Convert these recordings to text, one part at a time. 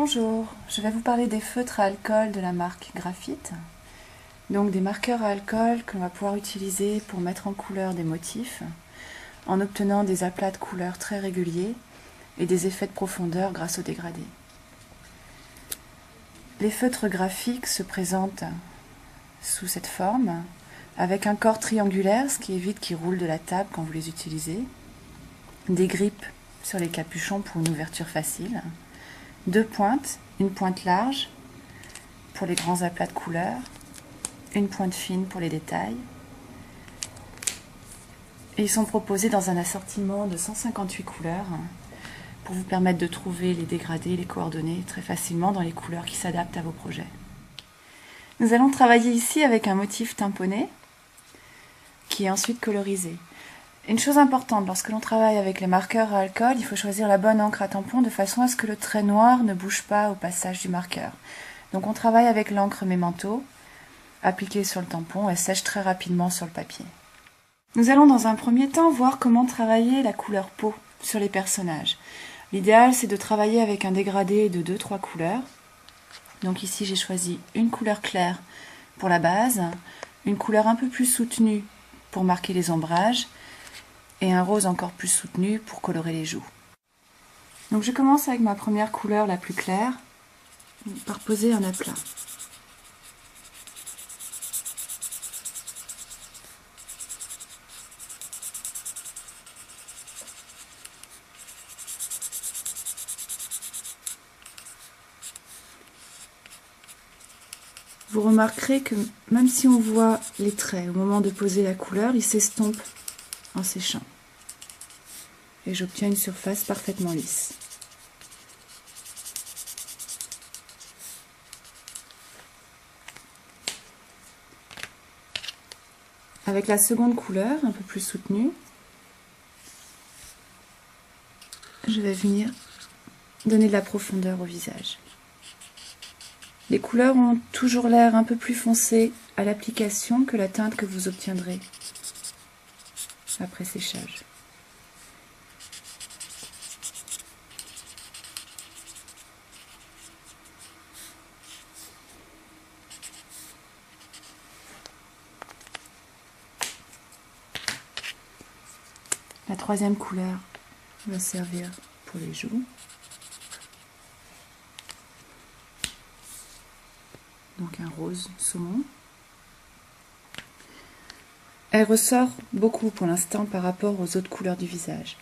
Bonjour, je vais vous parler des feutres à alcool de la marque Graphite. Donc des marqueurs à alcool que l'on va pouvoir utiliser pour mettre en couleur des motifs en obtenant des aplats de couleurs très réguliers et des effets de profondeur grâce au dégradé. Les feutres graphiques se présentent sous cette forme avec un corps triangulaire, ce qui évite qu'ils roulent de la table quand vous les utilisez, des grippes sur les capuchons pour une ouverture facile, deux pointes, une pointe large pour les grands aplats de couleurs, une pointe fine pour les détails. Et ils sont proposés dans un assortiment de 158 couleurs pour vous permettre de trouver les dégradés, les coordonnées très facilement dans les couleurs qui s'adaptent à vos projets. Nous allons travailler ici avec un motif tamponné qui est ensuite colorisé. Une chose importante, lorsque l'on travaille avec les marqueurs à alcool, il faut choisir la bonne encre à tampon de façon à ce que le trait noir ne bouge pas au passage du marqueur. Donc on travaille avec l'encre Memento, appliquée sur le tampon et sèche très rapidement sur le papier. Nous allons dans un premier temps voir comment travailler la couleur peau sur les personnages. L'idéal, c'est de travailler avec un dégradé de 2-3 couleurs. Donc ici, j'ai choisi une couleur claire pour la base, une couleur un peu plus soutenue pour marquer les ombrages, et un rose encore plus soutenu pour colorer les joues. Donc je commence avec ma première couleur la plus claire, par poser un aplat. Vous remarquerez que même si on voit les traits au moment de poser la couleur, ils s'estompent en séchant. Et j'obtiens une surface parfaitement lisse. Avec la seconde couleur, un peu plus soutenue, je vais venir donner de la profondeur au visage. Les couleurs ont toujours l'air un peu plus foncées à l'application que la teinte que vous obtiendrez après séchage. La troisième couleur va servir pour les joues. Donc un rose saumon. Elle ressort beaucoup pour l'instant par rapport aux autres couleurs du visage.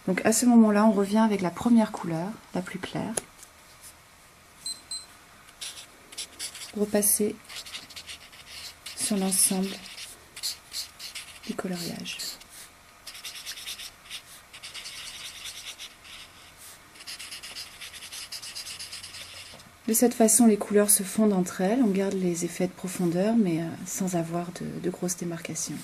Donc à ce moment-là, on revient avec la première couleur, la plus claire. Repasser sur l'ensemble du coloriage. De cette façon, les couleurs se fondent entre elles, on garde les effets de profondeur, mais sans avoir de grosses démarcations.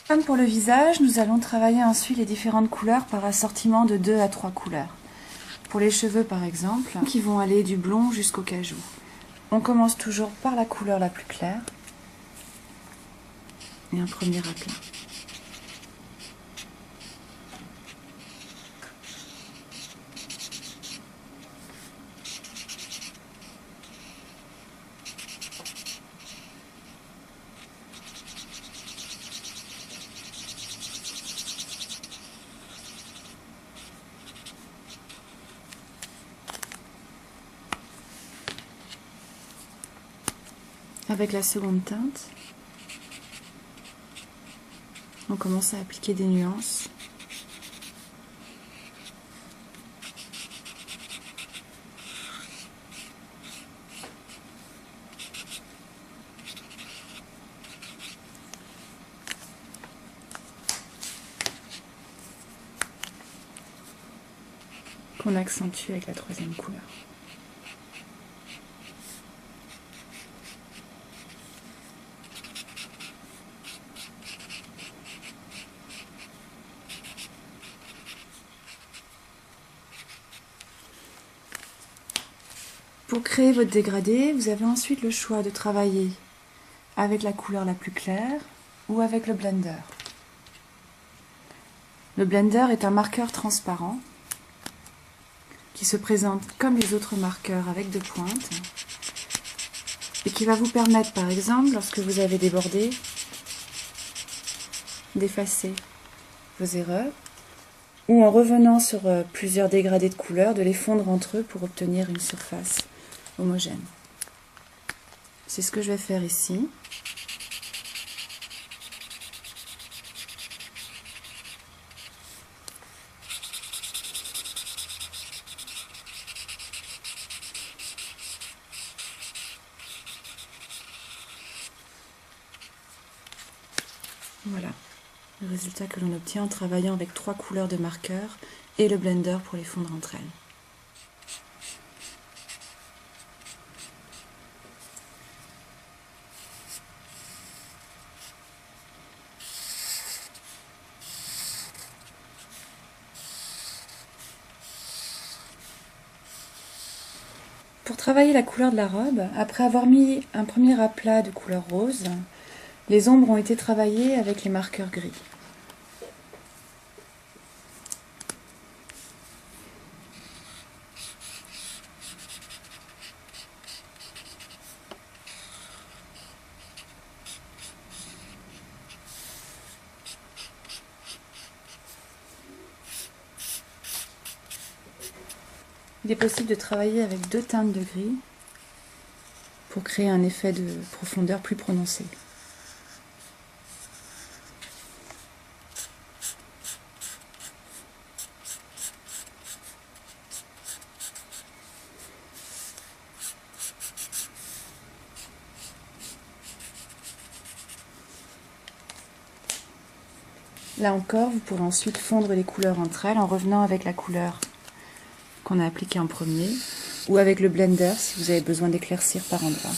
Comme pour le visage, nous allons travailler ensuite les différentes couleurs par assortiment de 2 à 3 couleurs. Pour les cheveux par exemple, qui vont aller du blond jusqu'au cajou. On commence toujours par la couleur la plus claire et un premier aplat. Avec la seconde teinte, on commence à appliquer des nuances. Qu'on accentue avec la troisième couleur. Pour créer votre dégradé, vous avez ensuite le choix de travailler avec la couleur la plus claire ou avec le blender. Le Blender est un marqueur transparent qui se présente comme les autres marqueurs avec deux pointes et qui va vous permettre, par exemple, lorsque vous avez débordé, d'effacer vos erreurs ou en revenant sur plusieurs dégradés de couleurs, de les fondre entre eux pour obtenir une surface homogène. C'est ce que je vais faire ici. Voilà le résultat que l'on obtient en travaillant avec 3 couleurs de marqueurs et le Blender pour les fondre entre elles. Pour travailler la couleur de la robe, après avoir mis un premier aplat de couleur rose, les ombres ont été travaillées avec les marqueurs gris. Il est possible de travailler avec 2 teintes de gris pour créer un effet de profondeur plus prononcé. Là encore, vous pourrez ensuite fondre les couleurs entre elles en revenant avec la couleur qu'on a appliquée en premier ou avec le Blender si vous avez besoin d'éclaircir par endroits.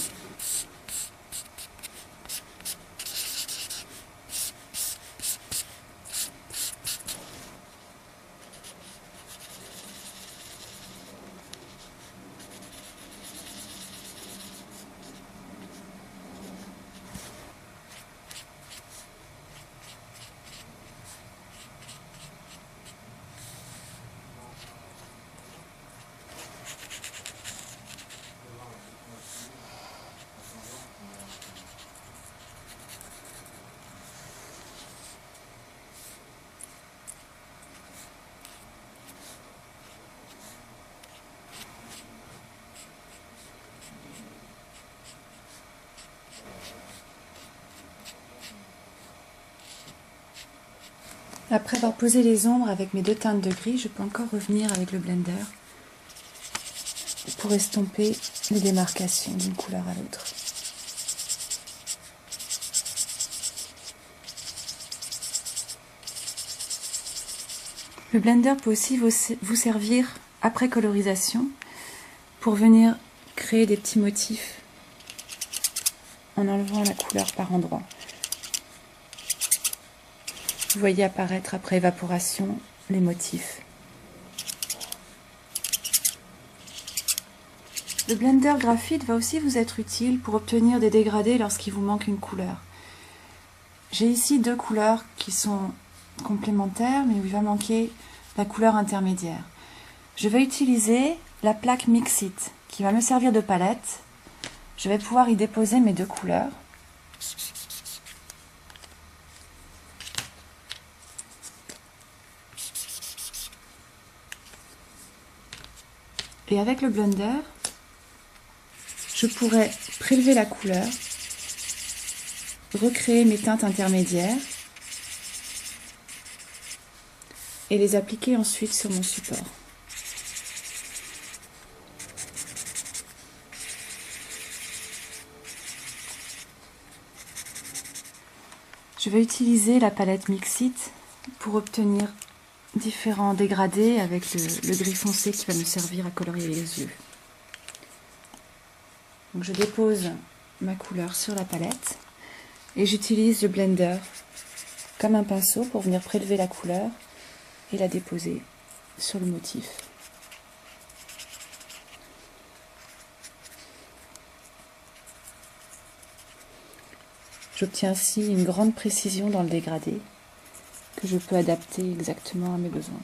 Après avoir posé les ombres avec mes 2 teintes de gris, je peux encore revenir avec le Blender pour estomper les démarcations d'une couleur à l'autre. Le Blender peut aussi vous servir, après colorisation, pour venir créer des petits motifs en enlevant la couleur par endroits. Vous voyez apparaître après évaporation les motifs. Le Blender Graphite va aussi vous être utile pour obtenir des dégradés lorsqu'il vous manque une couleur. J'ai ici 2 couleurs qui sont complémentaires, mais où il va manquer la couleur intermédiaire. Je vais utiliser la plaque Mixit qui va me servir de palette. Je vais pouvoir y déposer mes 2 couleurs. Et avec le Blender, je pourrais prélever la couleur, recréer mes teintes intermédiaires et les appliquer ensuite sur mon support. Je vais utiliser la palette Mixit pour obtenir différents dégradés avec le gris foncé qui va me servir à colorier les yeux. Donc je dépose ma couleur sur la palette et j'utilise le Blender comme un pinceau pour venir prélever la couleur et la déposer sur le motif. J'obtiens ainsi une grande précision dans le dégradé que je peux adapter exactement à mes besoins.